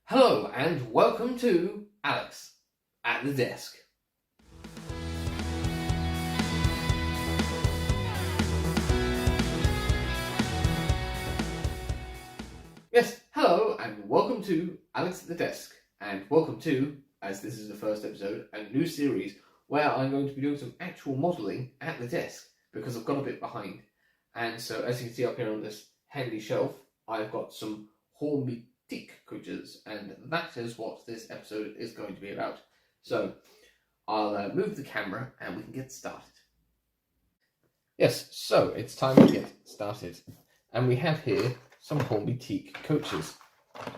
Hello and welcome to Alex at the desk. Yes, hello and welcome to Alex at the desk, and welcome to, as this is the first episode, a new series where I'm going to be doing some actual modelling at the desk because I've got a bit behind. And so as you can see up here on this handy shelf, I've got some Hornby Teak Coaches, and that is what this episode is going to be about. So I'll move the camera and we can get started. Yes, so it's time to get started. And we have here some Hornby Teak Coaches.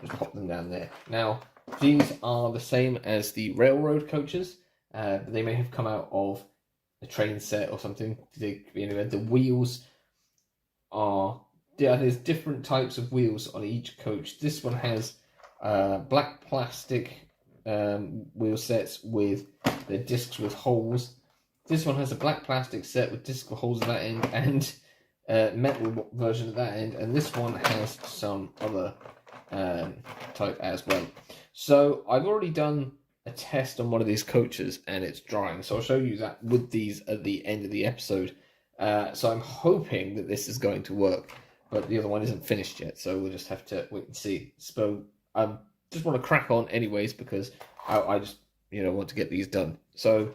Just pop them down there. Now, these are the same as the railroad coaches. They may have come out of a train set or something. They could be anywhere. The wheels are... Yeah, there's different types of wheels on each coach. This one has black plastic wheel sets with the discs with holes. This one has a black plastic set with discs with holes at that end and metal version at that end. And this one has some other type as well. So I've already done a test on one of these coaches and it's drying. So I'll show you that with these at the end of the episode. So I'm hoping that this is going to work. But the other one isn't finished yet, so we'll just have to wait and see. So I just want to crack on anyways because I just want to get these done. So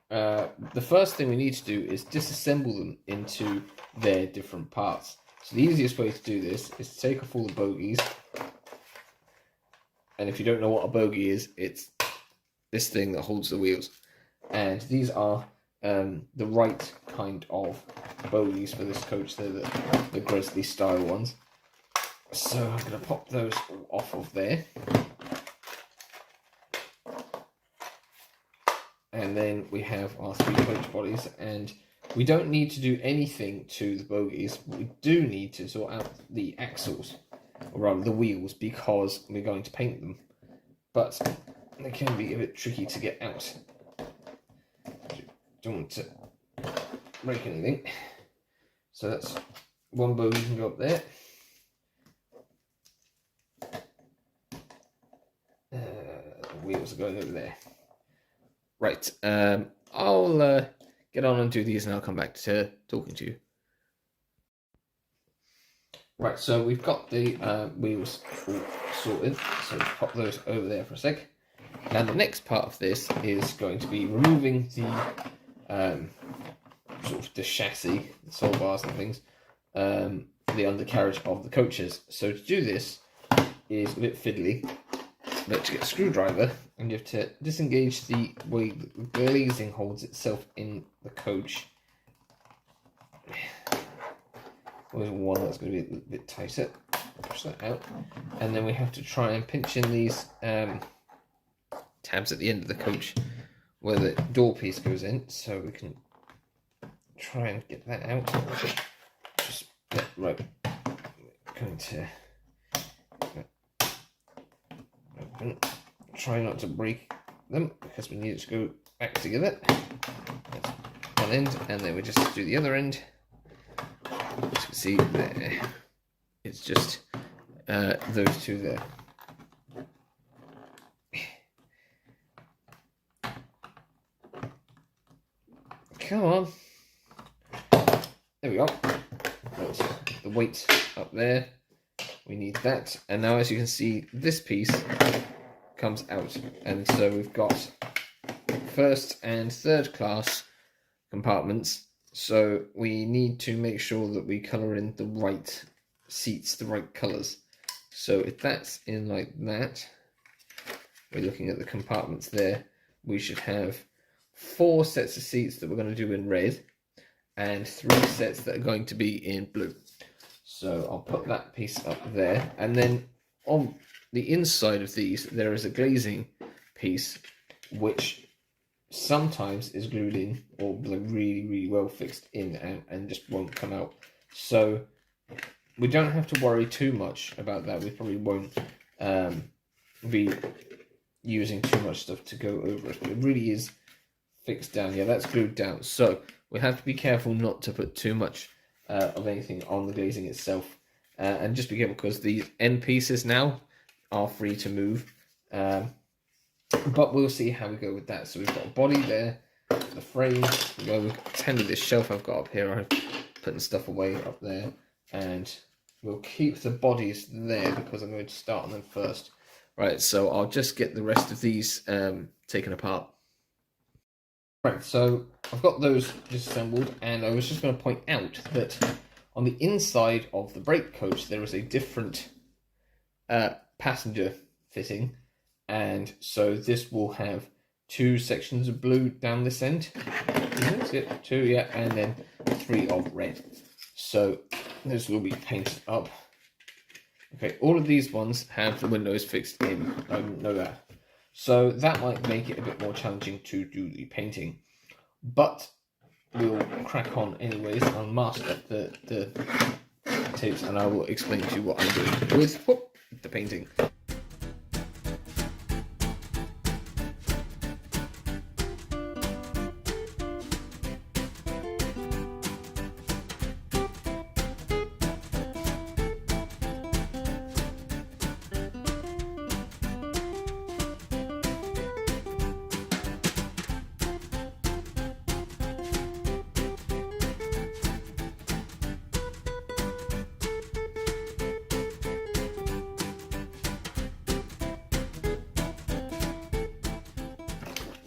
the first thing we need to do is disassemble them into their different parts. So the easiest way to do this is to take off all the bogies. And if you don't know what a bogie is, it's this thing that holds the wheels. And these are the right kind of bogies for this coach. They're the Gresley style ones. So I'm going to pop those all off of there. And then we have our three coach bodies, and we don't need to do anything to the bogies, but we do need to sort out the axles, or rather the wheels, because we're going to paint them. But they can be a bit tricky to get out. Don't want to break anything. So that's one bogie can go up there. The wheels are going over there. Right, I'll get on and do these and I'll come back to talking to you. Right, so we've got the wheels all sorted, so let's pop those over there for a sec. Now the next part of this is going to be removing the sort of the chassis, the saw bars and things, the undercarriage of the coaches. So to do this is a bit fiddly. You have to get a screwdriver and you have to disengage the way the glazing holds itself in the coach. There's one that's going to be a little bit tighter. Push that out. And then we have to try and pinch in these tabs at the end of the coach where the door piece goes in, so we can try and get that out. Just right. Going to open. Try not to break them because we need it to go back together. That's one end, and then we just do the other end. As you can see there, it's just those two there. Come on. There we go. Right, the weight up there. We need that. And now as you can see, this piece comes out. And so we've got first and third class compartments. So we need to make sure that we colour in the right seats, the right colours. So if that's in like that, we're looking at the compartments there. We should have 4 sets of seats that we're going to do in red and 3 sets that are going to be in blue. So I'll put that piece up there, and then on the inside of these there is a glazing piece which sometimes is glued in or really well fixed in and just won't come out. So we don't have to worry too much about that. We probably won't be using too much stuff to go over it. It really is fixed down. Yeah, that's glued down. So we have to be careful not to put too much of anything on the glazing itself. and just be careful because the end pieces now are free to move. But we'll see how we go with that. So we've got a body there, the frame. We've tended this shelf I've got up here. I'm putting stuff away up there, and we'll keep the bodies there because I'm going to start on them first. Right, so I'll just get the rest of these taken apart. Right, so I've got those disassembled, and I was just going to point out that on the inside of the brake coach there is a different passenger fitting, and so this will have 2 sections of blue down this end. That's it, 2, yeah, and then 3 of red. So this will be painted up. Okay, all of these ones have the windows fixed in. I know that. So that might make it a bit more challenging to do the painting. But we'll crack on anyways. I'll mask up the tapes and I will explain to you what I'm doing with the painting.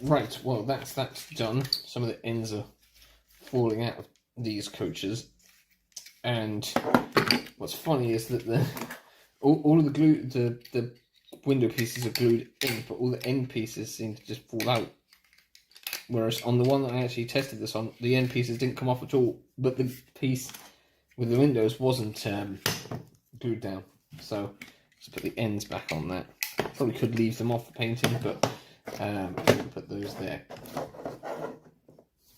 Right, well that's done. Some of the ends are falling out of these coaches, and what's funny is that all of the glue, the window pieces are glued in, but all the end pieces seem to just fall out. Whereas on the one that I actually tested this on, the end pieces didn't come off at all, but the piece with the windows wasn't glued down. So just put the ends back on that. Probably could leave them off for painting, but put those there.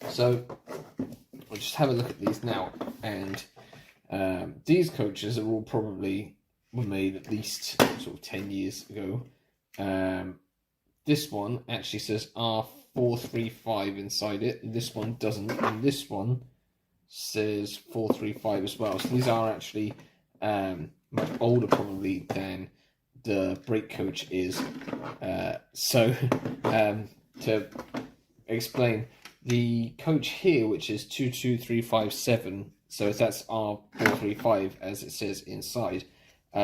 So we'll just have a look at these now, and these coaches are all probably were made at least sort of 10 years ago. This one actually says R435 inside it, and this one doesn't, and this one says 435 as well. So these are actually much older probably than the brake coach is. To explain, the coach here, which is 22357, so that's R435 as it says inside,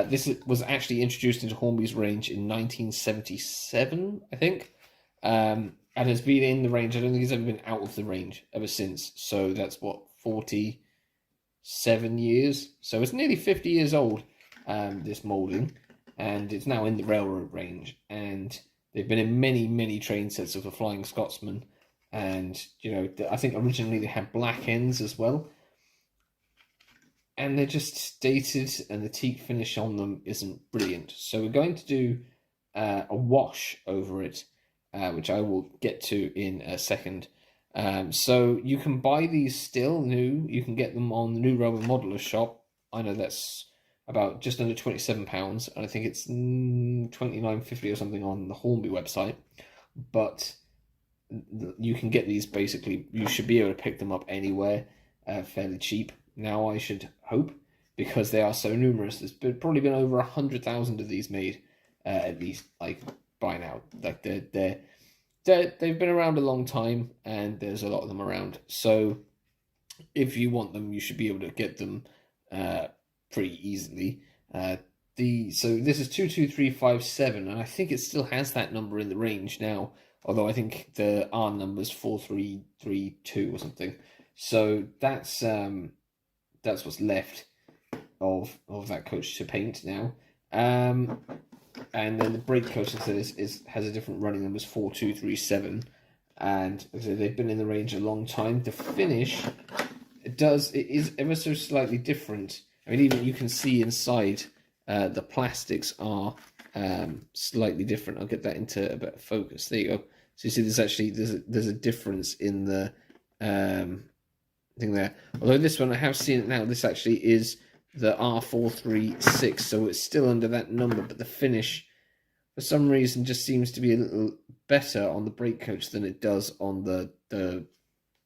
this was actually introduced into Hornby's range in 1977, I think, and has been in the range. I don't think it's ever been out of the range ever since. So that's what, 47 years? So it's nearly 50 years old, this moulding, and it's now in the railroad range, and they've been in many train sets of the Flying Scotsman, and I think originally they had black ends as well, and they're just dated, and the teak finish on them isn't brilliant. So we're going to do a wash over it, which I will get to in a second. So you can buy these still new. You can get them on the New Roman Modeler shop. I know that's about just under £27, and I think it's £29.50 or something on the Hornby website. But you can get these basically. You should be able to pick them up anywhere, fairly cheap. Now I should hope, because they are so numerous. There's probably been over 100,000 of these made, at least, like, by now. Like they've been around a long time, and there's a lot of them around. So if you want them, you should be able to get them pretty easily. So this is 22357, and I think it still has that number in the range now, although I think the R number is 4332 or something. So that's what's left of that coach to paint now. And then the brake coach instead has a different running number, 4237, and so they've been in the range a long time. The finish it is ever so slightly different. I mean, even you can see inside the plastics are slightly different. I'll get that into a bit of focus. There you go. So you see there's a difference in the thing there. Although this one, I have seen it now, this actually is the R436, so it's still under that number, but the finish for some reason just seems to be a little better on the brake coach than it does on the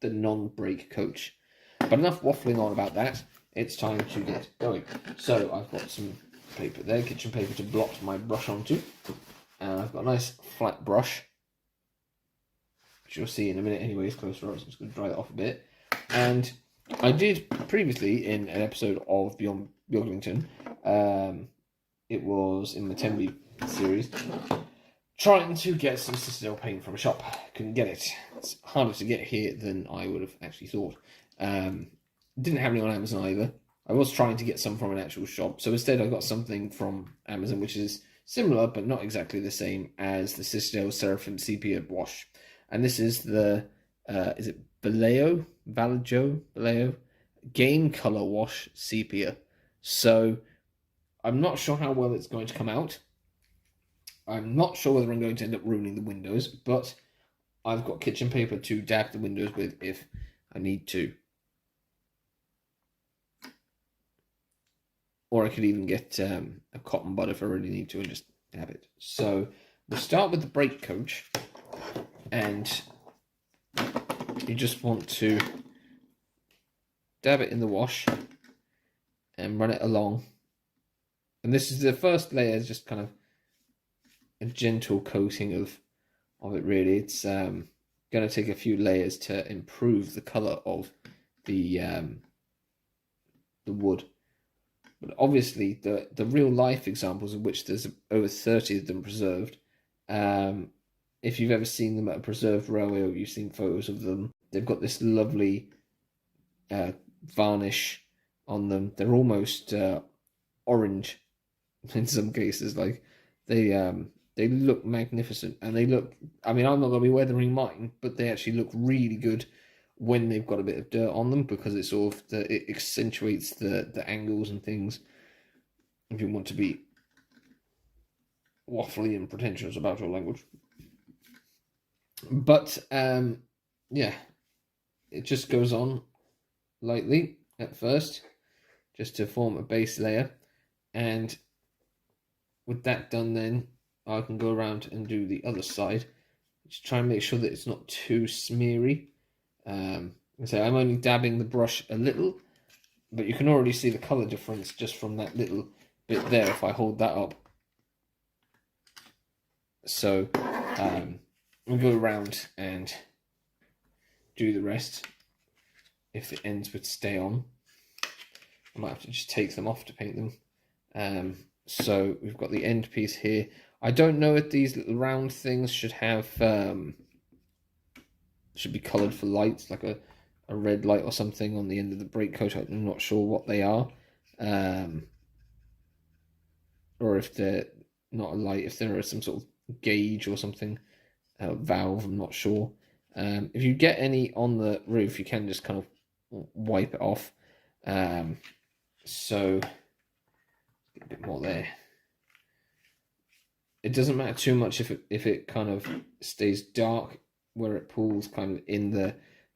non-brake coach. But enough waffling on about that. it's time to get going. So I've got some paper there, kitchen paper to blot my brush onto. And I've got a nice flat brush, which you'll see in a minute anyways, closer up, so I'm just going to dry that off a bit. And I did previously in an episode of Beyond Beaglington, it was in the 10B series, trying to get some citadel paint from a shop. Couldn't get it. It's harder to get here than I would have actually thought. Didn't have any on Amazon either. I was trying to get some from an actual shop, so instead I got something from Amazon which is similar but not exactly the same as the Citadel Seraphim Sepia wash. And this is the, is it Vallejo Game Color Wash Sepia. So I'm not sure how well it's going to come out. I'm not sure whether I'm going to end up ruining the windows, but I've got kitchen paper to dab the windows with if I need to. Or I could even get a cotton bud if I really need to and just dab it. So we'll start with the brake coach, and you just want to dab it in the wash and run it along. And this is the first layer, is just kind of a gentle coating of it really. It's going to take a few layers to improve the colour of the wood. But obviously the real life examples, of which there's over 30 of them preserved, if you've ever seen them at a preserved railway or you've seen photos of them, they've got this lovely varnish on them. They're almost orange in some cases. Like they look magnificent, and they look, I mean, I'm not going to be weathering mine, but they actually look really good when they've got a bit of dirt on them, because it sort of it accentuates the angles and things. If you want to be waffly and pretentious about your language, but yeah, it just goes on lightly at first, just to form a base layer, and with that done, then I can go around and do the other side. Just try and make sure that it's not too smeary. So I'm only dabbing the brush a little, but you can already see the colour difference just from that little bit there if I hold that up. So we'll go around and do the rest. If the ends would stay on, I might have to just take them off to paint them. So we've got the end piece here. I don't know if these little round things should have should be coloured for lights, like a red light or something on the end of the brake coat. I'm not sure what they are, or if they're not a light, if there is some sort of gauge or something, valve. I'm not sure. If you get any on the roof, you can just kind of wipe it off. So get a bit more there. It doesn't matter too much if it kind of stays dark where it pulls kind of in the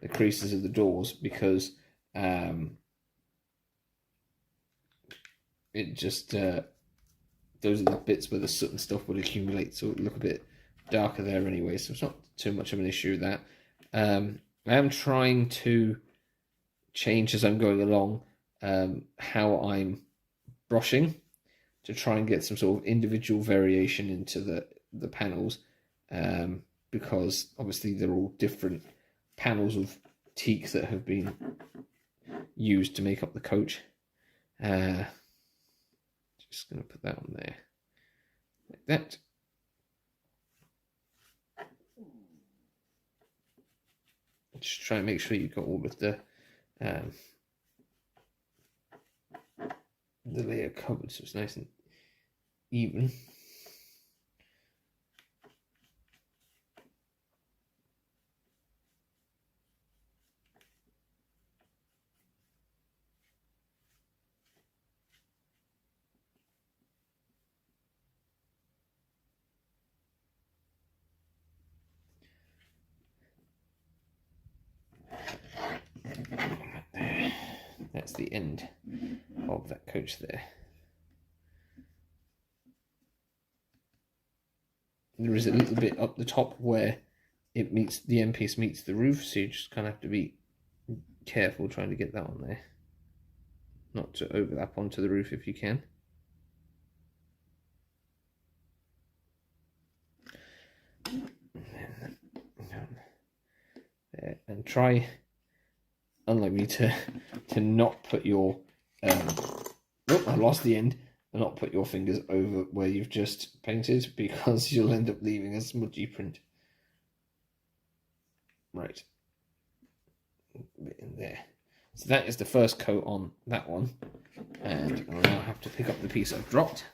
creases of the doors, because it just those are the bits where the soot and stuff would accumulate, so it would look a bit darker there anyway, so it's not too much of an issue with that. I am trying to change as I'm going along how I'm brushing, to try and get some sort of individual variation into the panels, because obviously they're all different panels of teak that have been used to make up the coach. Just going to put that on there like that. Just try and make sure you've got all of the layer covered, so it's nice and even. That's the end of that coach there. There is a little bit up the top where it meets, the end piece meets the roof, so you just kind of have to be careful trying to get that on there. not to overlap onto the roof if you can. And try, unlike me, to not put your oh, I lost the end. Not put your fingers over where you've just painted, because you'll end up leaving a smudgy print. Right, a bit in there. So that is the first coat on that one, and I'll now have to pick up the piece I've dropped.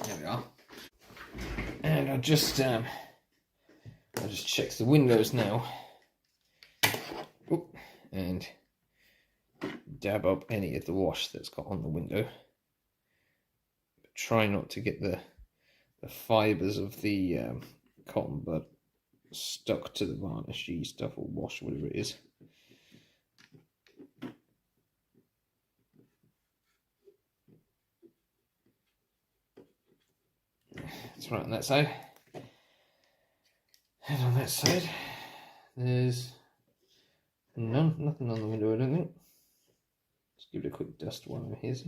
There we are. And I'll just check the windows now. Oop, and dab up any of the wash that's got on the window. But try not to get the fibres of the cotton bud stuck to the varnishy stuff or wash, whatever it is. That's right on that side. And on that side, there's nothing on the window, I don't think. Just give it a quick dust while I'm here. So.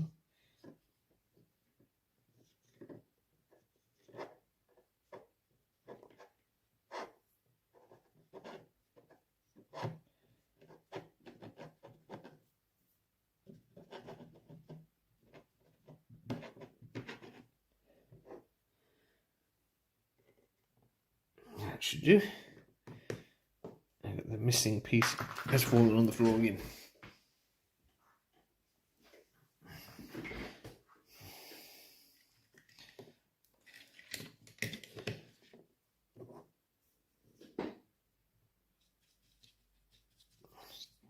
That should do. And the missing piece has fallen on the floor again.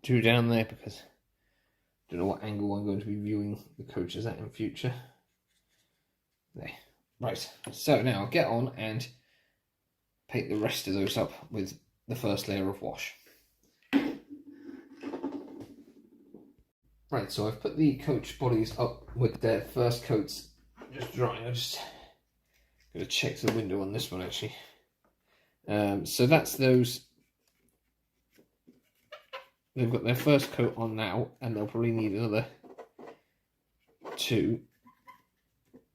Do down there because I don't know what angle I'm going to be viewing the coaches at in future. There. Right, so now I'll get on and paint the rest of those up with the first layer of wash. Right, so I've put the coach bodies up with their first coats just drying. I'm just going to check the window on this one actually. So that's those. They've got their first coat on now, and they'll probably need another 2.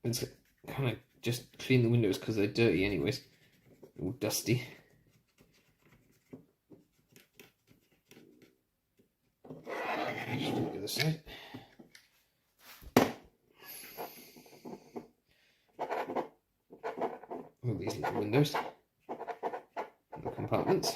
It's kind of just clean the windows because they're dirty anyways, all dusty. Just do the other side. All these little windows, and the compartments.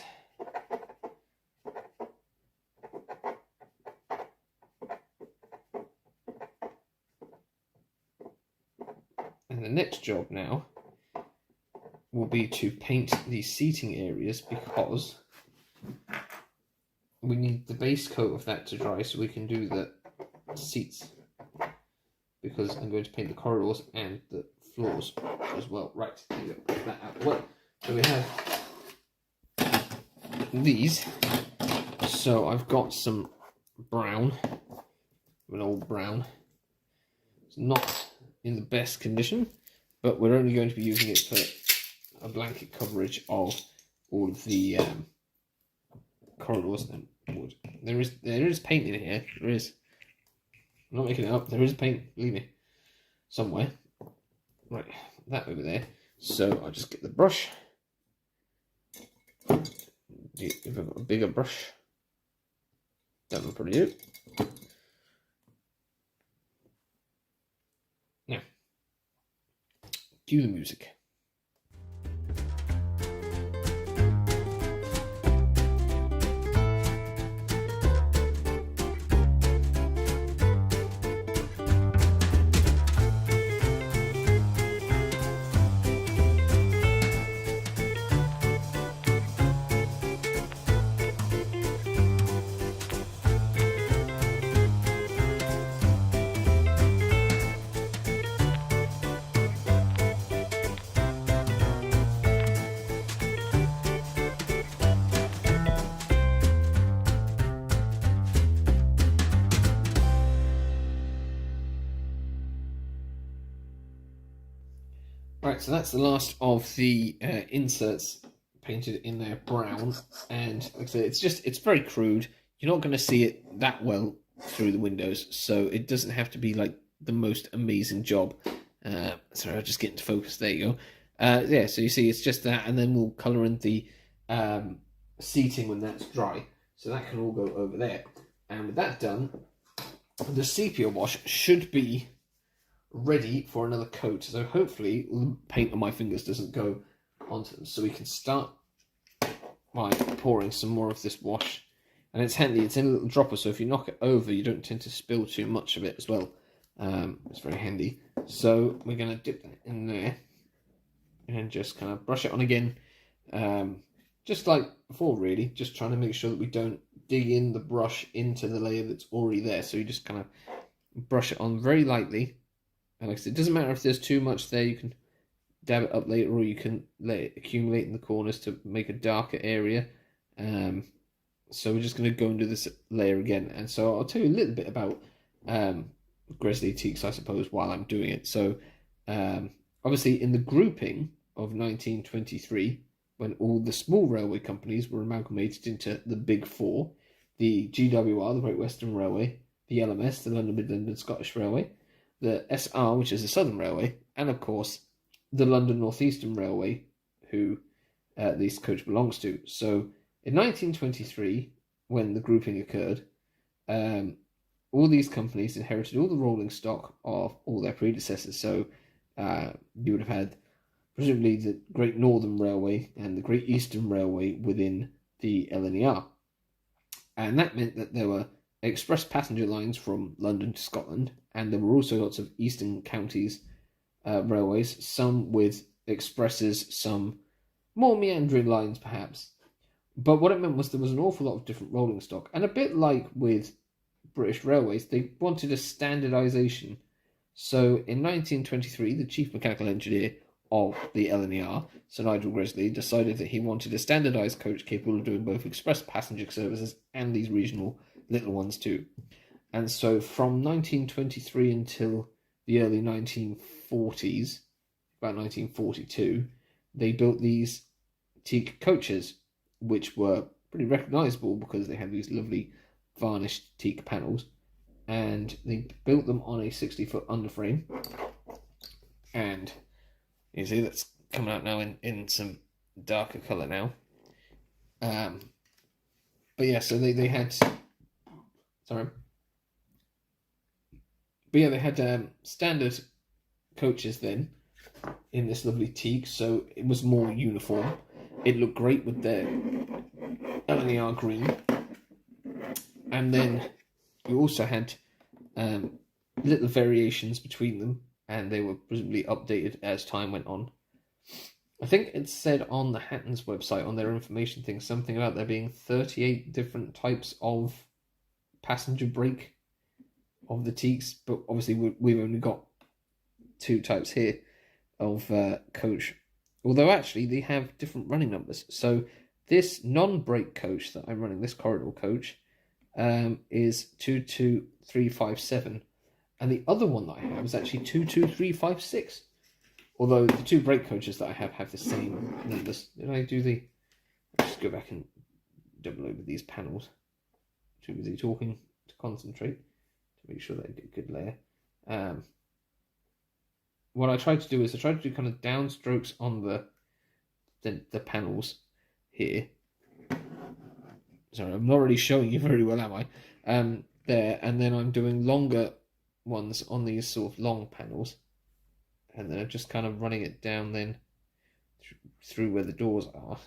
And the next job now will be to paint these seating areas, because we need the base coat of that to dry so we can do the seats, because I'm going to paint the corridors and the floors as well. Right, there you go, put that out. Well, so we have these. So I've got some brown, an old brown. It's not in the best condition, but we're only going to be using it for a blanket coverage of all of the corridors and wood. There is paint in here. There is. I'm not making it up. There is paint. Believe me, somewhere. Right, that over there. So I'll just get the brush. If I've got a bigger brush, that will probably do. Now, cue the music. Right, so that's the last of the inserts painted in there brown, and like I said, it's very crude. You're not going to see it that well through the windows, so it doesn't have to be like the most amazing job. Sorry, I'll just get into focus. There you go. Yeah, so you see it's just that, and then we'll colour in the seating when that's dry, so that can all go over there. And with that done, the sepia wash should be ready for another coat, so hopefully the paint on my fingers doesn't go onto them, so we can start by pouring some more of this wash. And it's handy, it's in a little dropper, so if you knock it over you don't tend to spill too much of it as well. It's very handy. So we're going to dip that in there and just kind of brush it on again, just like before really, just trying to make sure that we don't dig in the brush into the layer that's already there. So you just kind of brush it on very lightly. And like I said, it doesn't matter if there's too much there, you can dab it up later, or you can let it accumulate in the corners to make a darker area. So we're just going to go and do this layer again. And so I'll tell you a little bit about Gresley Teaks, I suppose, while I'm doing it. So obviously in the grouping of 1923, when all the small railway companies were amalgamated into the big four, the GWR, the Great Western Railway, the LMS, the London Midland and Scottish Railway, the SR, which is the Southern Railway, and of course the London North Eastern Railway, who this coach belongs to. So in 1923, when the grouping occurred, all these companies inherited all the rolling stock of all their predecessors. So you would have had presumably the Great Northern Railway and the Great Eastern Railway within the LNER. And that meant that there were express passenger lines from London to Scotland, and there were also lots of Eastern Counties railways, some with expresses, some more meandering lines perhaps. But what it meant was there was an awful lot of different rolling stock, and a bit like with British Railways, they wanted a standardisation. So in 1923, the chief mechanical engineer of the LNER, Sir Nigel Gresley, decided that he wanted a standardised coach capable of doing both express passenger services and these regional little ones too. And so from 1923 until the early 1940s, about 1942, they built these teak coaches, which were pretty recognisable because they had these lovely varnished teak panels, and they built them on a 60-foot underframe. And you see that's coming out now in some darker colour now. But yeah, so they had they had standard coaches then in this lovely teak, so it was more uniform. It looked great with their LNER green. And then you also had little variations between them, and they were presumably updated as time went on. I think it said on the Hatton's website, on their information thing, something about there being 38 different types of passenger brake of the Teaks, but obviously we've only got 2 types here of coach. Although actually they have different running numbers. So this non-brake coach that I'm running, this corridor coach, is 22357, and the other one that I have is actually 22356. Although the 2 brake coaches that I have the same numbers. Did I do the... Let's just go back and double over these panels. Too busy talking to concentrate, to make sure that I get a good layer. What I tried to do is I tried to do kind of downstrokes on the panels here. Sorry, I'm not really showing you very well, am I? There, and then I'm doing longer ones on these sort of long panels. And then I'm just kind of running it down then through where the doors are,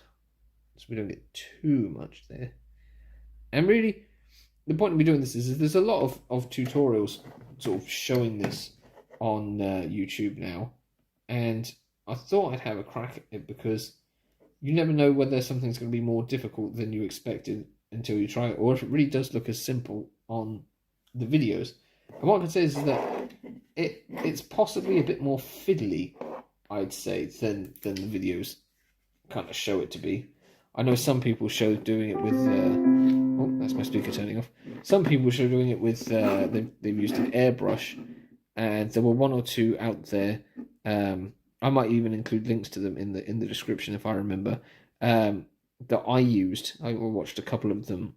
so we don't get too much there. And really, the point of me doing this is there's a lot of tutorials sort of showing this on YouTube now, and I thought I'd have a crack at it because you never know whether something's going to be more difficult than you expected until you try it, or if it really does look as simple on the videos. And what I can say is that it's possibly a bit more fiddly, I'd say, than the videos kind of show it to be. I know some people show doing it with... oh, that's my speaker turning off. Some people show doing it with... they've used an airbrush, and there were 1 or 2 out there. I might even include links to them in the description if I remember. That I used. I watched a couple of them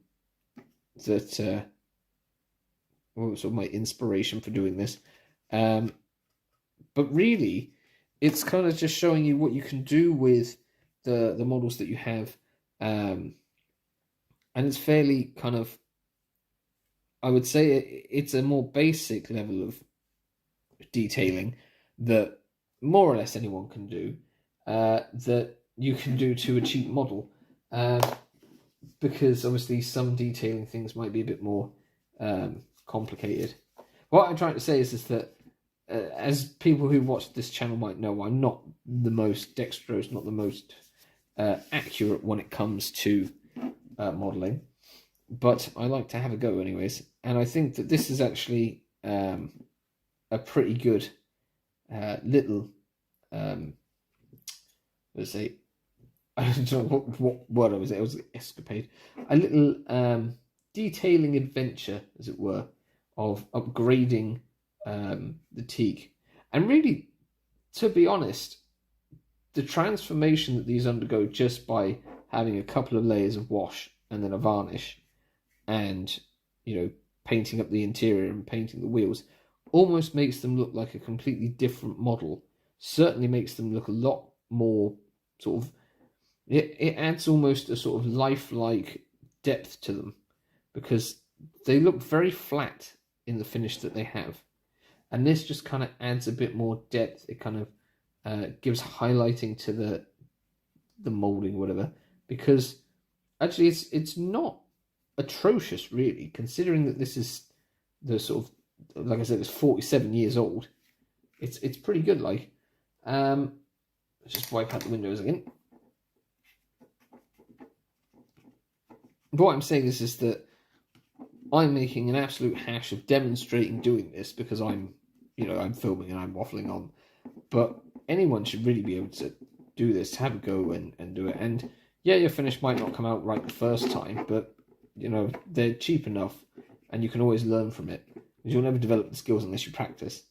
that sort of my inspiration for doing this. But really, it's kind of just showing you what you can do with the models that you have. And it's fairly kind of, I would say it's a more basic level of detailing that more or less anyone can do, that you can do to a cheap model. Because obviously some detailing things might be a bit more complicated. What I'm trying to say is that as people who watch this channel might know, I'm not the most dexterous, not the most accurate when it comes to modelling, but I like to have a go anyways. And I think that this is actually a pretty good little, let's say, I don't know what word I was. It was escapade. A little detailing adventure, as it were, of upgrading the teak. And really, to be honest, the transformation that these undergo just by having a couple of layers of wash and then a varnish, and painting up the interior and painting the wheels, almost makes them look like a completely different model. Certainly makes them look a lot more sort of. It adds almost a sort of lifelike depth to them, because they look very flat in the finish that they have, and this just kind of adds a bit more depth. It kind of gives highlighting to the molding, whatever, because actually it's not atrocious really, considering that this is the sort of, like I said, it's 47 years old. It's pretty good. Like, let's just wipe out the windows again. But what I'm saying is that I'm making an absolute hash of demonstrating doing this because I'm filming and I'm waffling on. But anyone should really be able to do this, to have a go and do it. And yeah, your finish might not come out right the first time, but they're cheap enough and you can always learn from it. Because you'll never develop the skills unless you practice.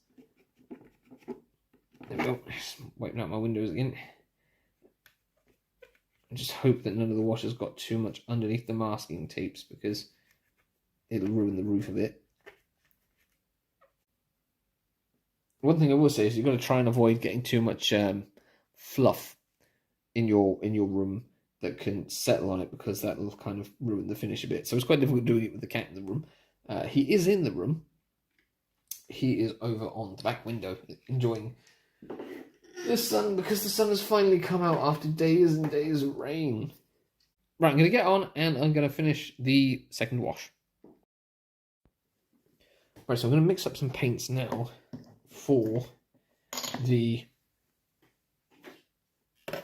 There we go. Just wiping out my windows again. I just hope that none of the washers got too much underneath the masking tapes, because it'll ruin the roof of it. One thing I will say is you've got to try and avoid getting too much fluff in your room that can settle on it, because that will kind of ruin the finish a bit. So it's quite difficult doing it with the cat in the room. He is in the room. He is over on the back window enjoying the sun, because the sun has finally come out after days and days of rain. Right, I'm going to get on and I'm going to finish the second wash. Right, so I'm going to mix up some paints now for the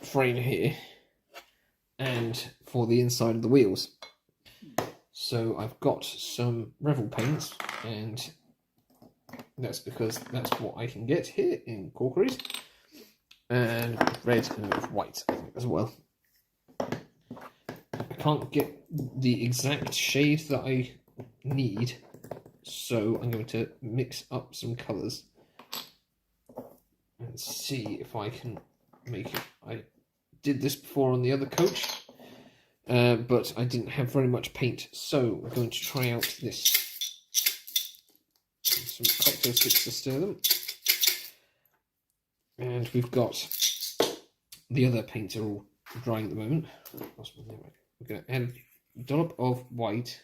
frame here and for the inside of the wheels. So I've got some Revel paints, and that's because that's what I can get here in Corkeries. And red and white, I think, as well. I can't get the exact shade that I need, so I'm going to mix up some colours and see if I can make it. I did this before on the other coach, but I didn't have very much paint, so I'm going to try out this. Some cocktail sticks to stir them. And we've got the other paints are all drying at the moment. We're going to add a dollop of white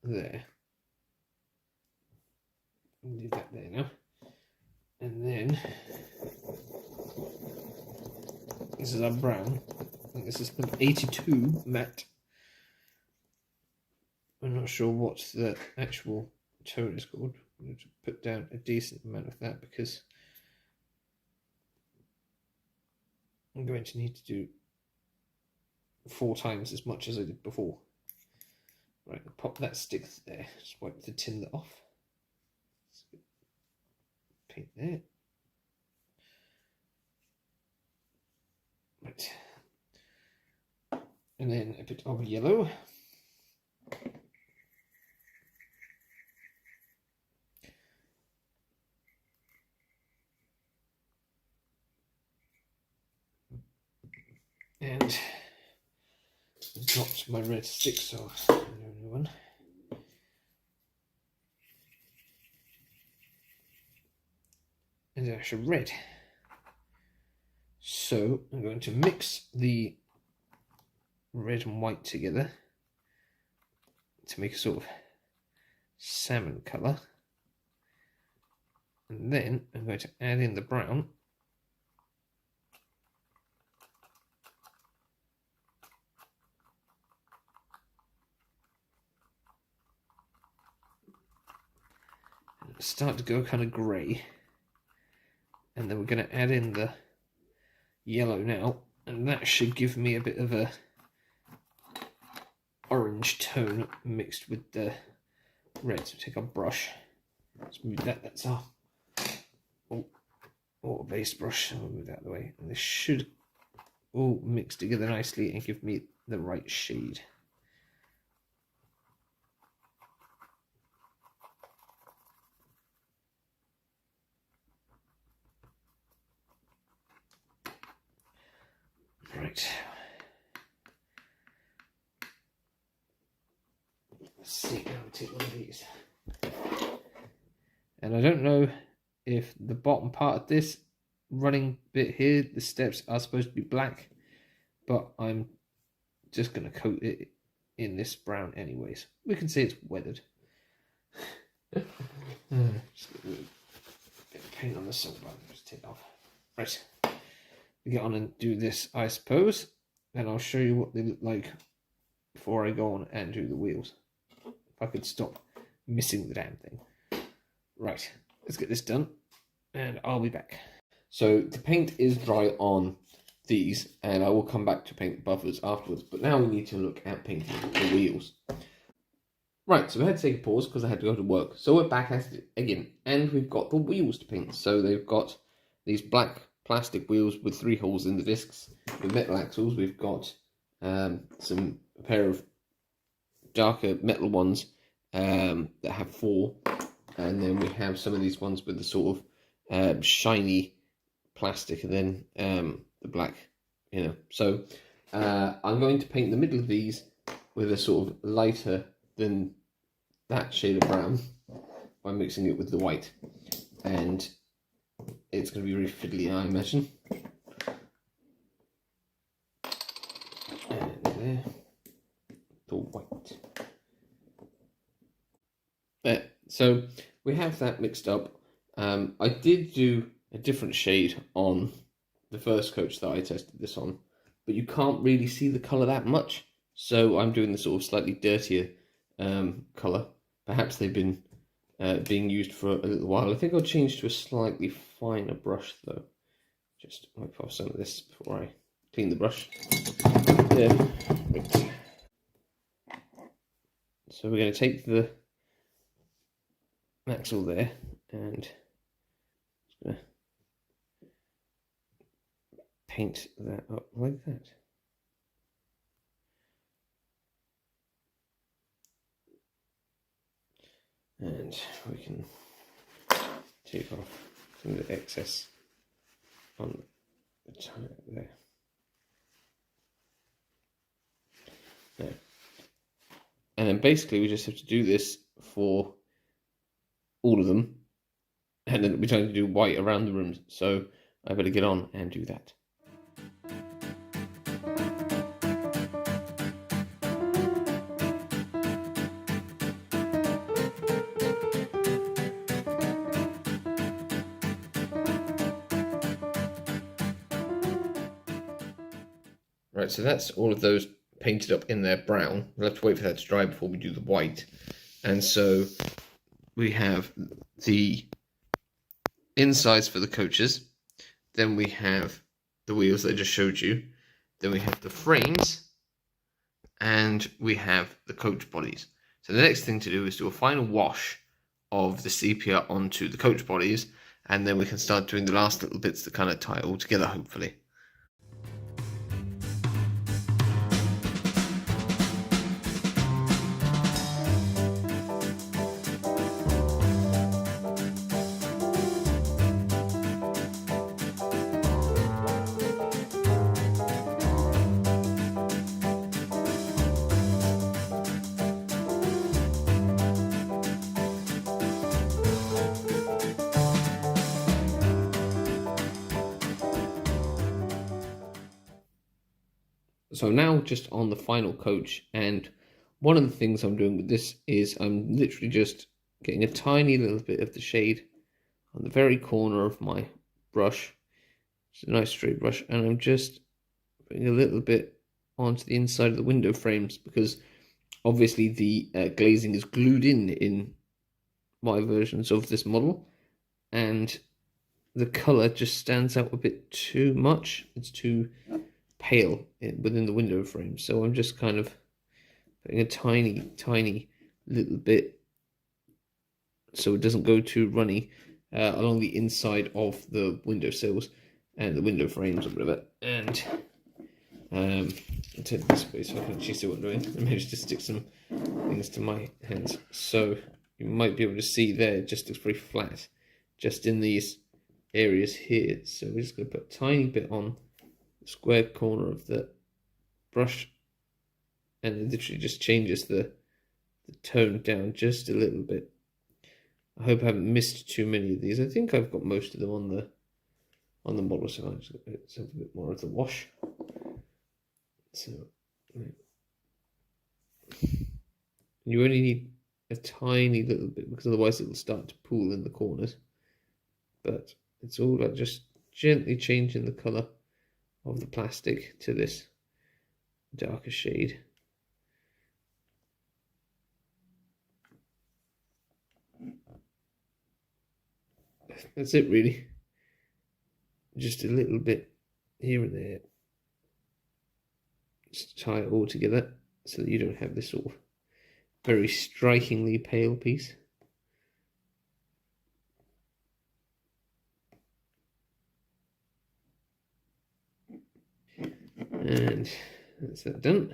there. Leave that there now. And then this is our brown. I think this is number 82 matte. I'm not sure what the actual tone is called. I'm going to put down a decent amount of that, because I'm going to need to do 4 times as much as I did before. Right, pop that stick there. Just wipe the tin off. Paint there. Right. And then a bit of yellow. And dropped my red stick, so another one. dash of red. So I'm going to mix the red and white together to make a sort of salmon colour. And then I'm going to add in the brown. And start to go kind of grey. And then we're going to add in the yellow now, and that should give me a bit of a orange tone mixed with the red. So take our brush. Let's move that. That's our water-based brush. I'll move that out of the way. And this should all mix together nicely and give me the right shade. Right. Let's see, I'll take one of these. And I don't know if the bottom part of this running bit here, the steps are supposed to be black, but I'm just going to coat it in this brown anyways. We can see it's weathered. Just get a bit of paint on the silver, just take it off. Right. We get on and do this, I suppose, and I'll show you what they look like before I go on and do the wheels. If I could stop missing the damn thing. Right, let's get this done, and I'll be back. So the paint is dry on these, and I will come back to paint the buffers afterwards, but now we need to look at painting the wheels. Right, so we had to take a pause because I had to go to work. So we're back at it again, and we've got the wheels to paint. So they've got these black plastic wheels with 3 holes in the discs with metal axles. We've got a pair of darker metal ones that have 4, and then we have some of these ones with the sort of shiny plastic, and then the black, you know. So I'm going to paint the middle of these with a sort of lighter than that shade of brown by mixing it with the white, and it's going to be very fiddly, I imagine. And there, the white. There. So we have that mixed up. I did do a different shade on the first coach that I tested this on, but you can't really see the colour that much. So I'm doing the sort of slightly dirtier colour. Perhaps they've been being used for a little while. I think I'll change to a slightly finer brush though. Just wipe off some of this before I clean the brush. There. Right. So we're going to take the axle there and just going to paint that up like that. And we can take off some of the excess on the tire there. There. And then basically we just have to do this for all of them, and then we're trying to do white around the rooms, so I better get on and do that. Right, so that's all of those painted up in their brown. We'll have to wait for that to dry before we do the white. And so we have the insides for the coaches, then we have the wheels that I just showed you, then we have the frames, and we have the coach bodies. So the next thing to do is do a final wash of the sepia onto the coach bodies, and then we can start doing the last little bits that kind of tie it all together, hopefully. So I'm now just on the final coach, and one of the things I'm doing with this is I'm literally just getting a tiny little bit of the shade on the very corner of my brush. It's a nice straight brush, and I'm just putting a little bit onto the inside of the window frames, because obviously the glazing is glued in my versions of this model, and the colour just stands out a bit too much. It's too pale within the window frame, so I'm just kind of putting a tiny little bit so it doesn't go too runny along the inside of the window sills and the window frames or whatever. And I'll take this way so I can actually see what I'm doing. I managed to stick some things to my hands, so you might be able to see there it just looks very flat just in these areas here. So we're just going to put a tiny bit on the square corner of the brush, and it literally just changes the tone down just a little bit. I hope I haven't missed too many of these. I think I've got most of them on the model, so let's have a bit more of the wash. So you only need a tiny little bit, because otherwise it will start to pool in the corners. But it's all about just gently changing the colour of the plastic to this darker shade. That's it really. Just a little bit here and there. Just tie it all together so that you don't have this sort of very strikingly pale piece. And that's that done.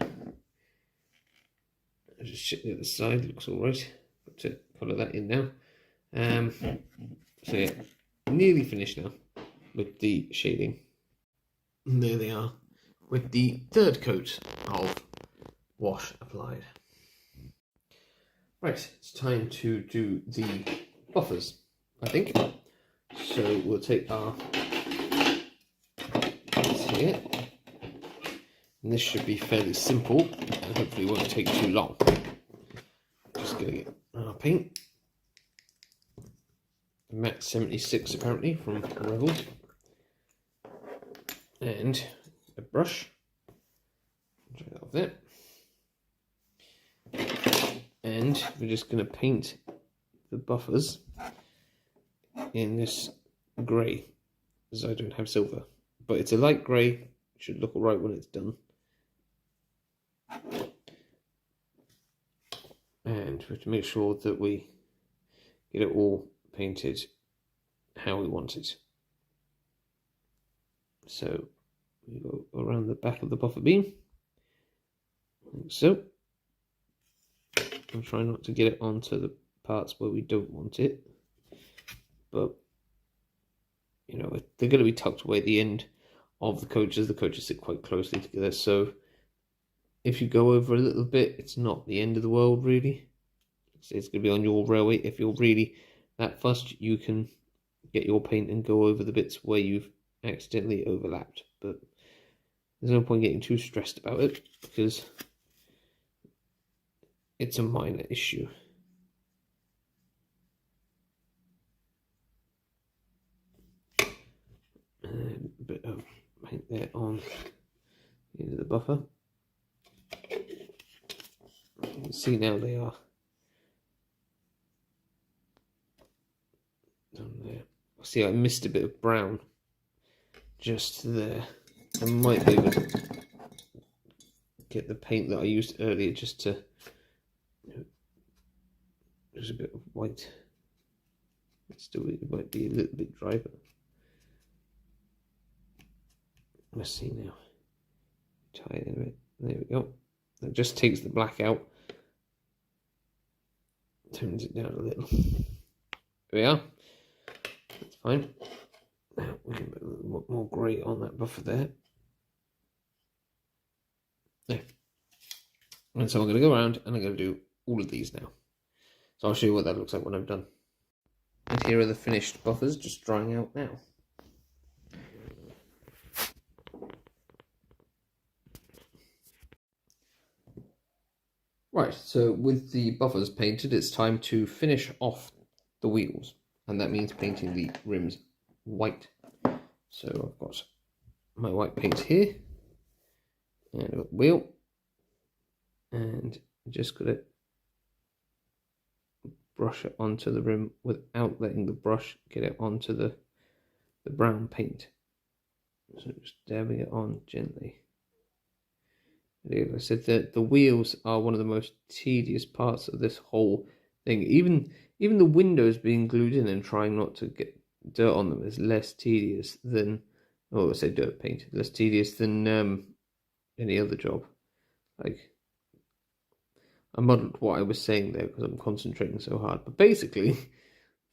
I'll just check the other side, looks alright. Got to colour that in now. So yeah, nearly finished now with the shading. And there they are, with the third coat of wash applied. Right, it's time to do the buffers, I think. So we'll take our bits here. And this should be fairly simple, and hopefully won't take too long. Just going to get our paint. Max 76 apparently from Rebel. And a brush. Try that off there. And we're just going to paint the buffers in this grey, as I don't have silver. But it's a light grey, it should look alright when it's done. And we have to make sure that we get it all painted how we want it. So we go around the back of the buffer beam, like so. I'm trying not to get it onto the parts where we don't want it, but you know, they're going to be tucked away at the end of the coaches. The coaches sit quite closely together, so if you go over a little bit, it's not the end of the world really. It's going to be on your railway. If you're really that fussed, you can get your paint and go over the bits where you've accidentally overlapped, but there's no point getting too stressed about it because it's a minor issue. And a bit of paint there on the end of the buffer. You can see now they are down there. See, I missed a bit of brown just there. I might be able to get the paint that I used earlier just to, there's a bit of white. It might be a little bit dry, but let's see now. Tie it a bit. There we go. That just takes the black out, tones it down a little. There we are. That's fine. Now we can put a little more grey on that buffer there. There. And so I'm going to go around and I'm going to do all of these now. So I'll show you what that looks like when I'm done. And here are the finished buffers just drying out now. Right, so with the buffers painted, it's time to finish off the wheels, and that means painting the rims white. So I've got my white paint here, and I've got the wheel, and just got to brush it onto the rim without letting the brush get it onto the brown paint. So just dabbing it on gently. Like I said, the wheels are one of the most tedious parts of this whole thing. Even the windows being glued in and trying not to get dirt on them is less tedious than, oh, I say dirt paint, less tedious than any other job. Like, I muddled what I was saying there because I'm concentrating so hard. But basically,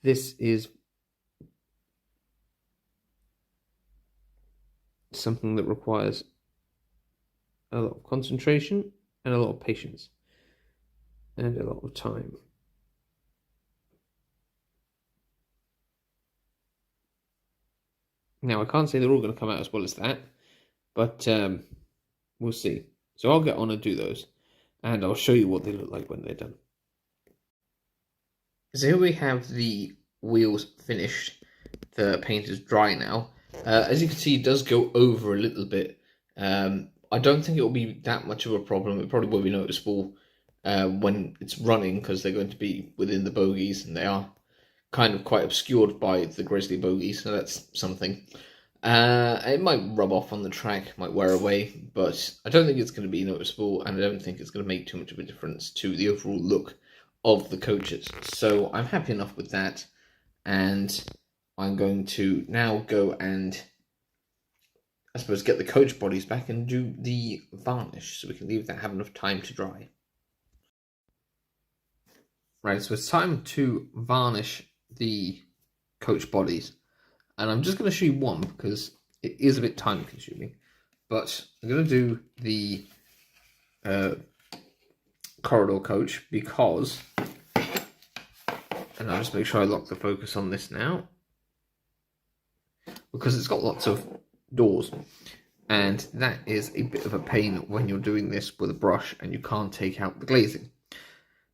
this is something that requires a lot of concentration and a lot of patience and a lot of time. Now, I can't say they're all going to come out as well as that, but we'll see. So I'll get on and do those, and I'll show you what they look like when they're done. So here we have the wheels finished. The paint is dry now. As you can see, it does go over a little bit. I don't think it will be that much of a problem. It probably will be noticeable when it's running, because they're going to be within the bogies, and they are kind of quite obscured by the Gresley bogies, so that's something. It might rub off on the track, might wear away, but I don't think it's going to be noticeable, and I don't think it's going to make too much of a difference to the overall look of the coaches. So I'm happy enough with that, and I'm going to now go and, I suppose, get the coach bodies back and do the varnish, so we can leave that, have enough time to dry. Right, so it's time to varnish the coach bodies, and I'm just going to show you one because it is a bit time consuming, but I'm going to do the corridor coach because, and I'll just make sure I lock the focus on this now, because it's got lots of doors, and that is a bit of a pain when you're doing this with a brush and you can't take out the glazing,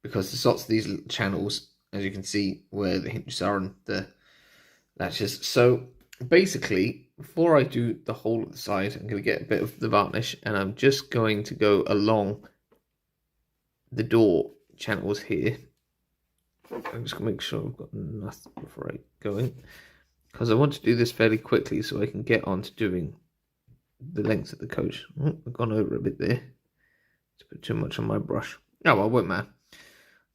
because there's lots of these little channels, as you can see, where the hinges are and the latches. So basically, before I do the whole of the side, I'm going to get a bit of the varnish, and I'm just going to go along the door channels here. I'm just going to make sure I've got nothing before I go in, because I want to do this fairly quickly so I can get on to doing the length of the coach. Oh, I've gone over a bit there. To put too much on my brush. Oh, well, won't matter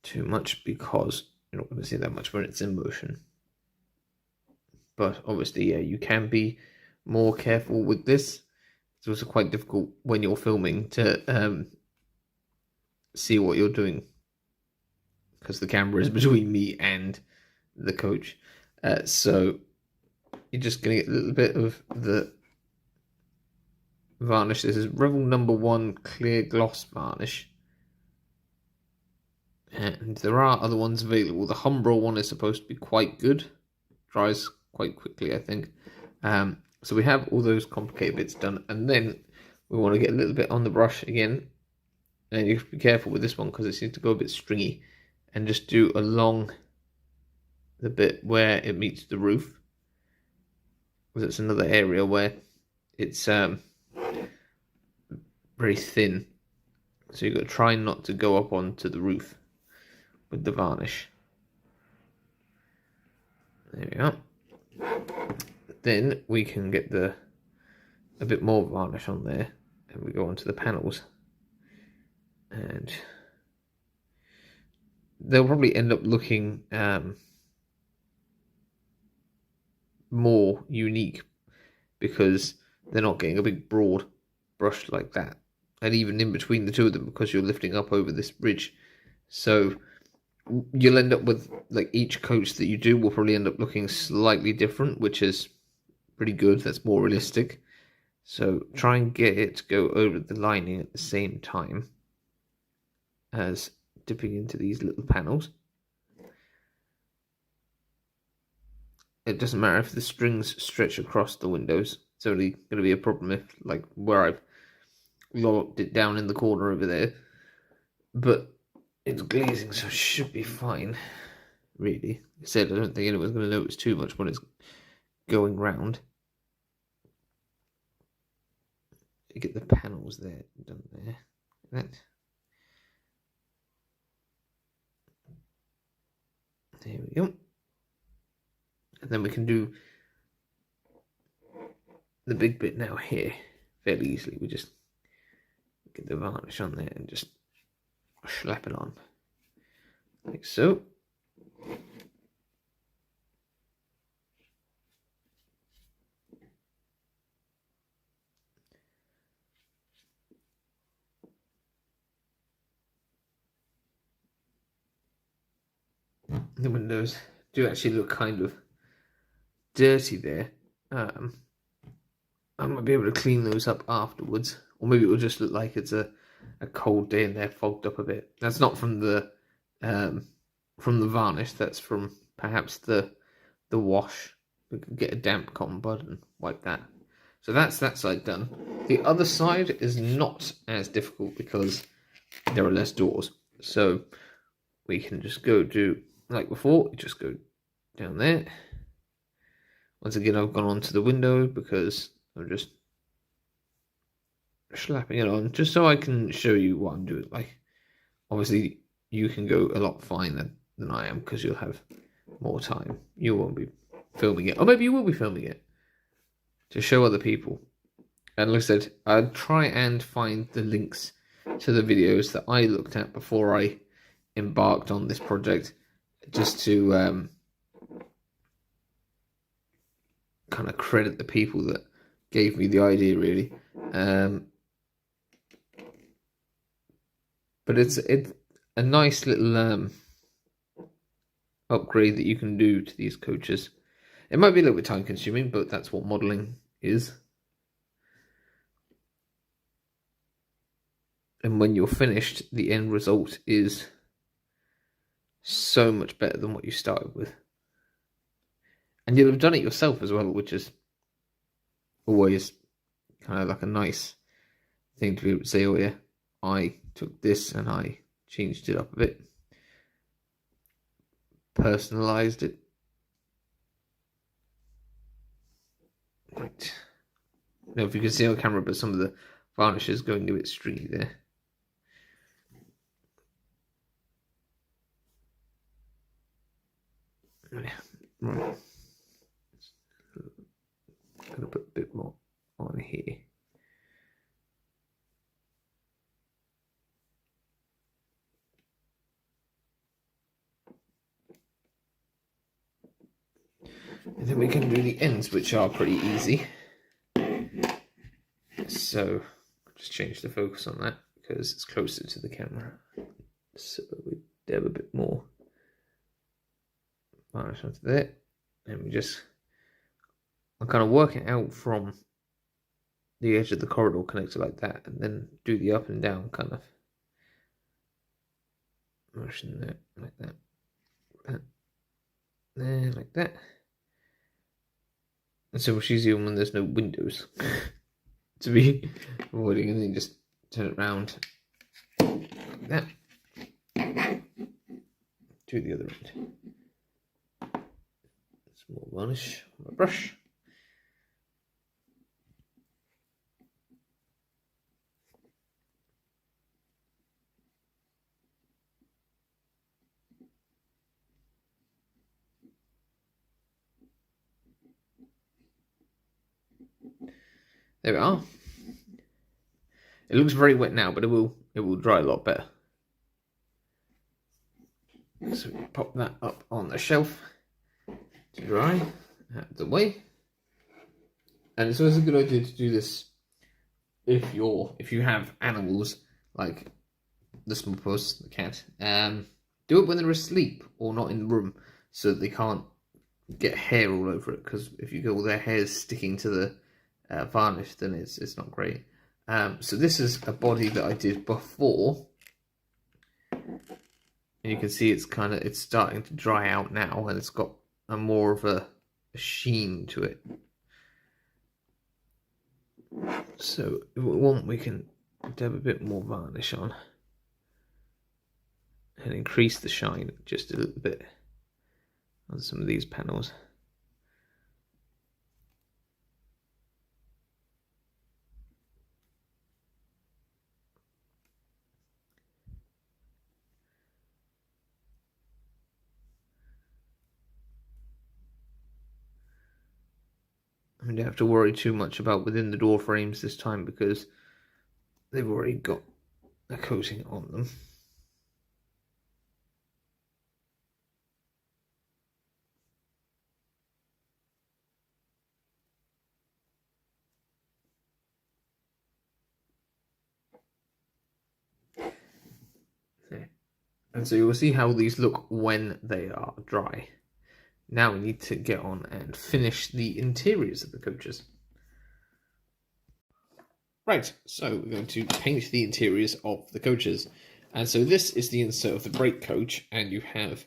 too much because you're not going to see that much when it's in motion. But obviously, yeah, you can be more careful with this. It's also quite difficult when you're filming to see what you're doing, because the camera is between me and the coach. So you're just going to get a little bit of the varnish. This is Revel #1 Clear Gloss Varnish. And there are other ones available. The Humbrol one is supposed to be quite good. Dries quite quickly, I think. So we have all those complicated bits done. And then we want to get a little bit on the brush again. And you have to be careful with this one because it seems to go a bit stringy. And just do along the bit where it meets the roof. Because it's another area where it's very thin. So you've got to try not to go up onto the roof with the varnish. There we are. Then we can get a bit more varnish on there, and we go onto the panels, and they'll probably end up looking more unique because they're not getting a big broad brush like that, and even in between the two of them, because you're lifting up over this ridge. So you'll end up with, like, each coach that you do will probably end up looking slightly different, which is pretty good. That's more realistic. So try and get it to go over the lining at the same time as dipping into these little panels. It doesn't matter if the strings stretch across the windows. It's only going to be a problem if, like, where I've locked it down in the corner over there. But it's glazing, so it should be fine, really. Like I said, I don't think anyone's going to notice too much when it's going round. You get the panels there, done there. There we go. And then we can do the big bit now here fairly easily. We just get the varnish on there and just slap it on, like so. The windows do actually look kind of dirty there. I might be able to clean those up afterwards, or maybe it will just look like it's a cold day and they're fogged up a bit. That's not from the varnish. That's from perhaps the wash. We could get a damp cotton bud and wipe that. So that's that side done. The other side is not as difficult because there are less doors. So we can just go do, like before, just go down there. Once again, I've gone onto the window because I'm just slapping it on, just so I can show you what I'm doing. Like, obviously, you can go a lot finer than I am because you'll have more time. You won't be filming it, or maybe you will be filming it to show other people. And like I said, I'll try and find the links to the videos that I looked at before I embarked on this project, just to kind of credit the people that gave me the idea, really. But it's a nice little upgrade that you can do to these coaches. It might be a little bit time consuming, but that's what modelling is. And when you're finished, the end result is so much better than what you started with. And you'll have done it yourself as well, which is always kind of like a nice thing to be able to say, oh yeah, I took this and I changed it up a bit, personalised it. Right. Now, if you can see on camera, but some of the varnish is going a bit streaky there. Right. I'm going to put a bit more on here. And then we can do the ends, which are pretty easy. So, just change the focus on that because it's closer to the camera. So we dab a bit more varnish onto there. And we just, I'm kind of working out from the edge of the corridor connector like that, and then do the up and down kind of motion there, like that. There, like that. And so much easier when there's no windows to be avoiding, and then just turn it around like that. Do the other end. Some more varnish on my brush. There we are. It looks very wet now, but it will dry a lot better. So we pop that up on the shelf to dry out of the way. And it's always a good idea to do this if you have animals like the small puss, the cat. Do it when they're asleep or not in the room, so that they can't get hair all over it. Because if you get all their hairs sticking to the varnish, then it's not great. So this is a body that I did before, and you can see it's starting to dry out now, and it's got a more of a sheen to it. So if we want, we can dab a bit more varnish on and increase the shine just a little bit on some of these panels. I don't have to worry too much about within the door frames this time because they've already got a coating on them. And so you'll see how these look when they are dry. Now we need to get on and finish the interiors of the coaches. Right, so we're going to paint the interiors of the coaches. And so this is the insert of the brake coach, and you have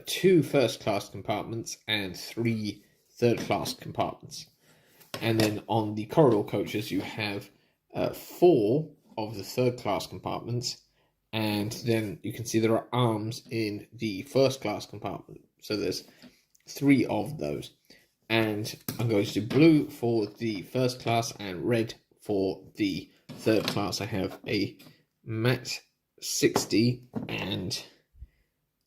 2 first-class compartments and 3 third-class compartments. And then on the corridor coaches, you have 4 of the third-class compartments, and then you can see there are arms in the first-class compartment. So there's 3 of those. And I'm going to do blue for the first class and red for the third class. I have a matte 60 and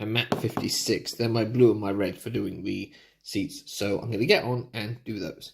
a matte 56. They're my blue and my red for doing the seats. So I'm going to get on and do those.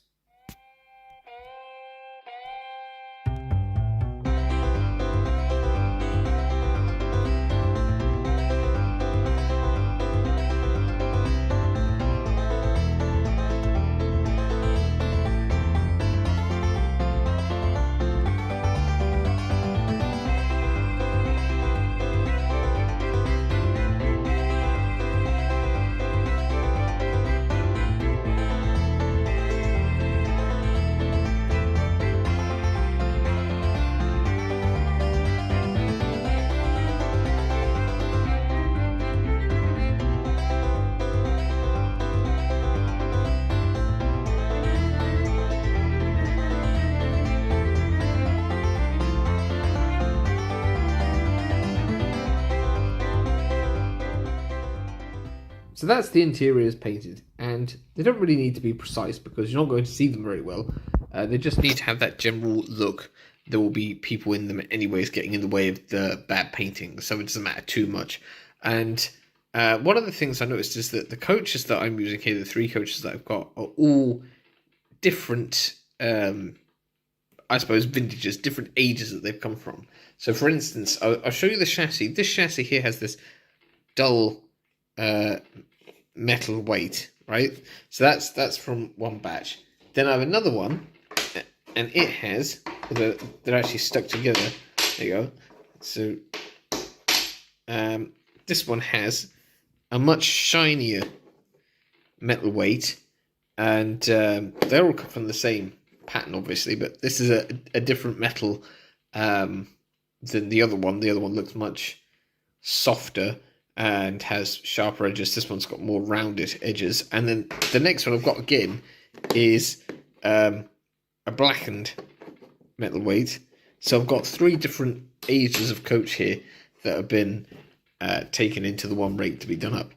So that's the interiors painted, and they don't really need to be precise because you're not going to see them very well. They just need to have that general look. There will be people in them anyways getting in the way of the bad painting, so it doesn't matter too much. And one of the things I noticed is that the coaches that I'm using here, the 3 coaches that I've got, are all different, I suppose, vintages, different ages that they've come from. So for instance, I'll show you the chassis. This chassis here has this dull metal weight, right? So that's from one batch. Then I have another one, and it has, they're actually stuck together. There you go. So this one has a much shinier metal weight, and they're all from the same pattern, obviously, but this is a different metal than the other one. The other one looks much softer and has sharper edges. This one's got more rounded edges. And then the next one I've got again is a blackened metal weight. So I've got 3 different ages of coach here that have been taken into the one rake to be done up.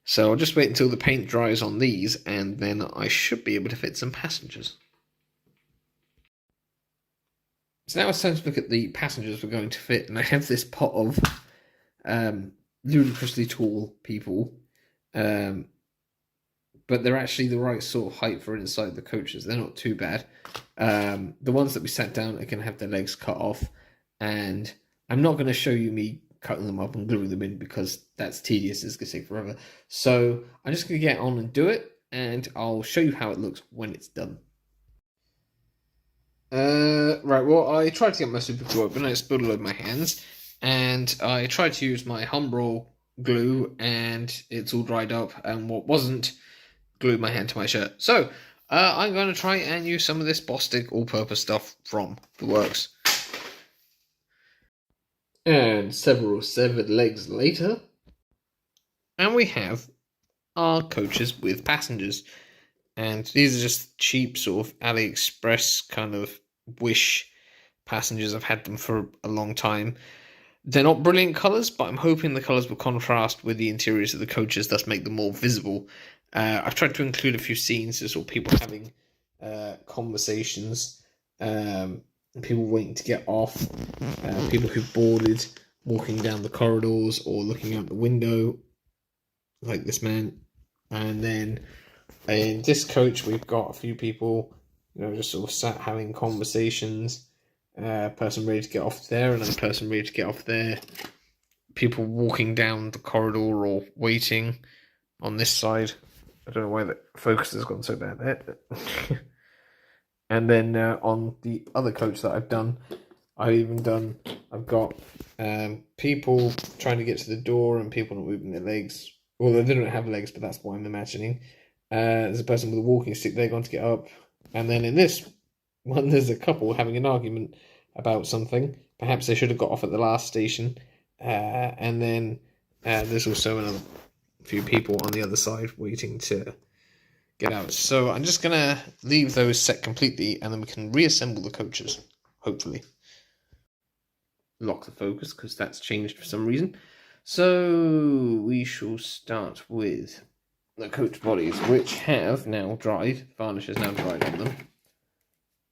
So I'll just wait until the paint dries on these, and then I should be able to fit some passengers. So now it's time to look at the passengers we're going to fit, and I have this pot of ludicrously tall people, but they're actually the right sort of height for inside the coaches. They're not too bad. The ones that we sat down are going to have their legs cut off, and I'm not going to show you me cutting them up and gluing them in because that's tedious. It's going to take forever. So I'm just going to get on and do it, and I'll show you how it looks when it's done. Right, well, I tried to get my super glue open, I spilled all over my hands, and I tried to use my Humbrol glue, and it's all dried up, and what wasn't glued my hand to my shirt. So, I'm going to try and use some of this Bostik all-purpose stuff from the works. And several severed legs later, and we have our coaches with passengers. And these are just cheap sort of AliExpress kind of Wish passengers. I've had them for a long time. They're not brilliant colours, but I'm hoping the colours will contrast with the interiors of the coaches, thus make them more visible. I've tried to include a few scenes, so sort of people having conversations, people waiting to get off, people who've boarded, walking down the corridors or looking out the window, like this man. And then in this coach, we've got a few people, just sort of sat having conversations. Person ready to get off there, another person ready to get off there. People walking down the corridor or waiting on this side. I don't know why the focus has gone so bad there. And then on the other coach that I've got people trying to get to the door and people not moving their legs. Well, they don't have legs, but that's what I'm imagining. There's a person with a walking stick, they're going to get up. And then in this one, there's a couple having an argument about something. Perhaps they should have got off at the last station. And then there's also another few people on the other side waiting to get out. So I'm just going to leave those set completely, and then we can reassemble the coaches, hopefully. Lock the focus, because that's changed for some reason. So we shall start with the coach bodies, which have now dried. Varnish has now dried on them.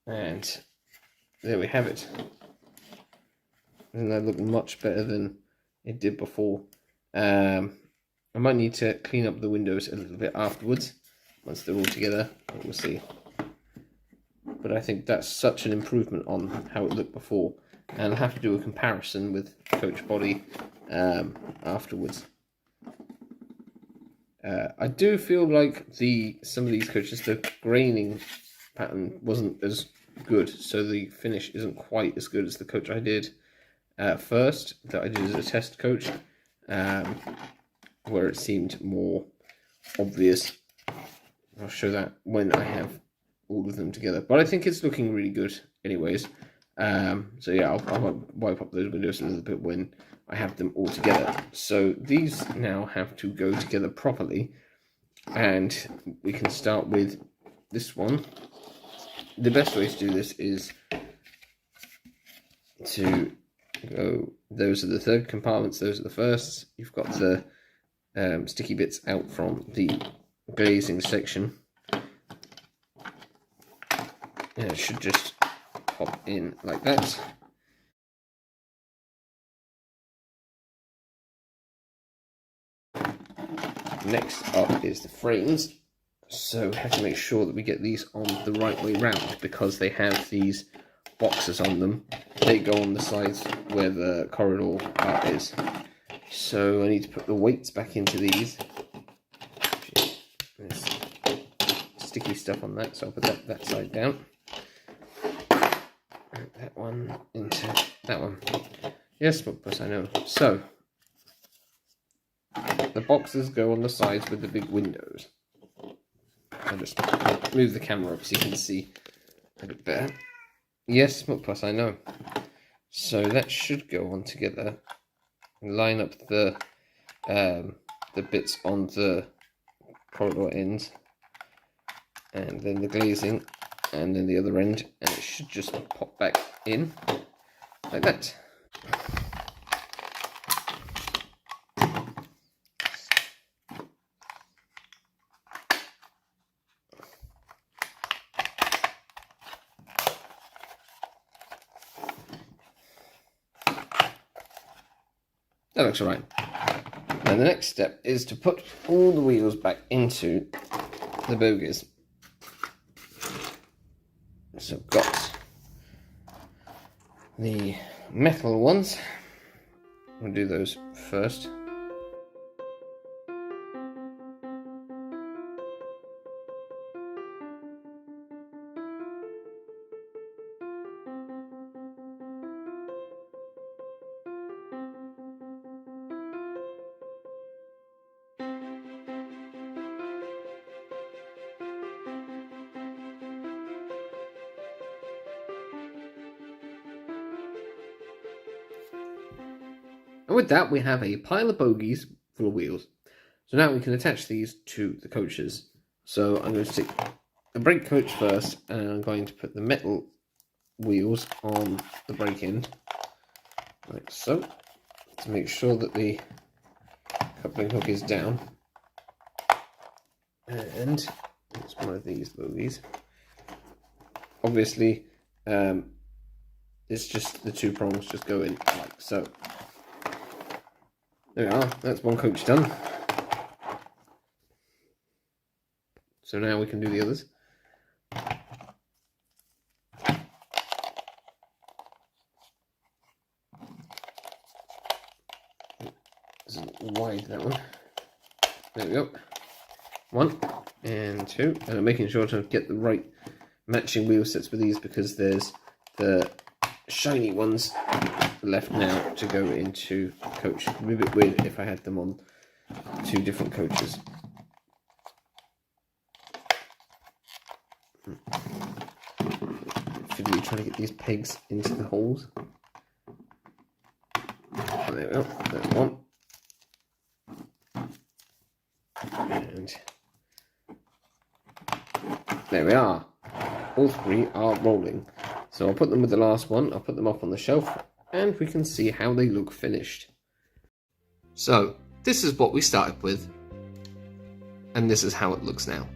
And there we have it. And that looked much better than it did before. I might need to clean up the windows a little bit afterwards, once they're all together. We'll see. But I think that's such an improvement on how it looked before. And I'll have to do a comparison with coach body afterwards. I do feel like some of these coaches, the graining pattern wasn't as good, so the finish isn't quite as good as the coach I did first, that I did as a test coach, where it seemed more obvious. I'll show that when I have all of them together, but I think it's looking really good anyways. So yeah, I'll wipe up those windows a little bit when I have them all together. So these now have to go together properly, and we can start with this one. The best way to do this is to go, those are the third compartments, those are the firsts. You've got the sticky bits out from the glazing section. And it should just pop in like that. Next up is the frames. So we have to make sure that we get these on the right way round, because they have these boxes on them. They go on the sides where the corridor part is. So I need to put the weights back into these. There's sticky stuff on that, so I'll put that side down. That one into that one. Yes, of course I know. So the boxes go on the sides with the big windows. I'll just move the camera up so you can see a bit better. Yes, plus I know. So that should go on together. Line up the bits on the corridor ends, and then the glazing, and then the other end, and it should just pop back in like that. That looks alright. Now the next step is to put all the wheels back into the bogies. So I've got the metal ones. I'll do those first. And with that, we have a pile of bogies full of wheels. So now we can attach these to the coaches. So I'm going to stick the brake coach first, and I'm going to put the metal wheels on the brake end, like so. to make sure that the coupling hook is down. And it's one of these bogies. Obviously, it's just the 2 prongs just go in like so. There we are, that's one coach done. So now we can do the others. This is wide, that one. There we go. 1 and 2. And I'm making sure to get the right matching wheel sets with these because there's the shiny ones left now to go into coach. It would be a bit weird if I had them on 2 different coaches. Fiddly trying to get these pegs into the holes. There we go, there's 1. And there we are. All 3 are rolling. So I'll put them with the last one, I'll put them up on the shelf, and we can see how they look finished. So, this is what we started with, and this is how it looks now.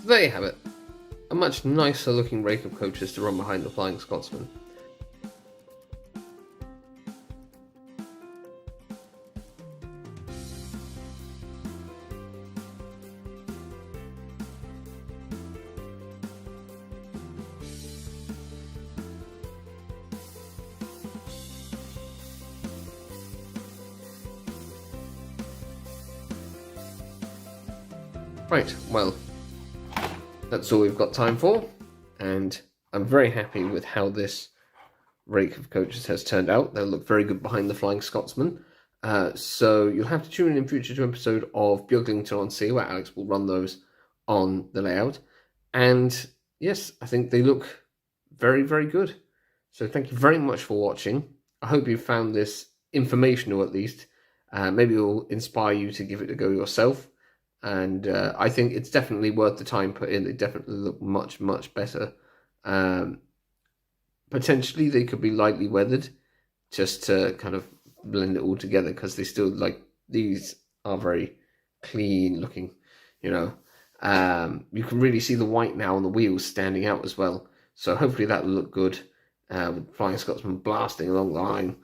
There you have it. A much nicer looking rake of coaches to run behind the Flying Scotsman. Right, well, that's all we've got time for, and I'm very happy with how this rake of coaches has turned out. They'll look very good behind the Flying Scotsman. So you'll have to tune in future to an episode of Beaglington-On-Sea where Alex will run those on the layout. And yes, I think they look very, very good. So thank you very much for watching. I hope you found this informational at least. Maybe it will inspire you to give it a go yourself. And I think it's definitely worth the time put in. They definitely look much, much better. Potentially they could be lightly weathered just to kind of blend it all together, because they still, like, these are very clean looking, you know. You can really see the white now on the wheels standing out as well. So hopefully that will look good with Flying Scotsman blasting along the line.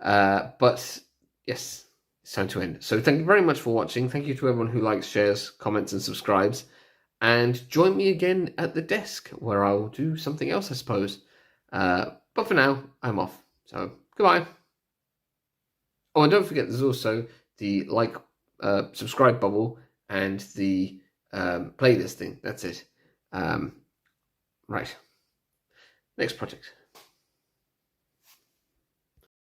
But yes, it's time to end. So thank you very much for watching. Thank you to everyone who likes, shares, comments and subscribes. And join me again at the desk where I will do something else, I suppose. But for now, I'm off. So goodbye. Oh, and don't forget there's also the subscribe bubble and the playlist thing. That's it. Right. Next project.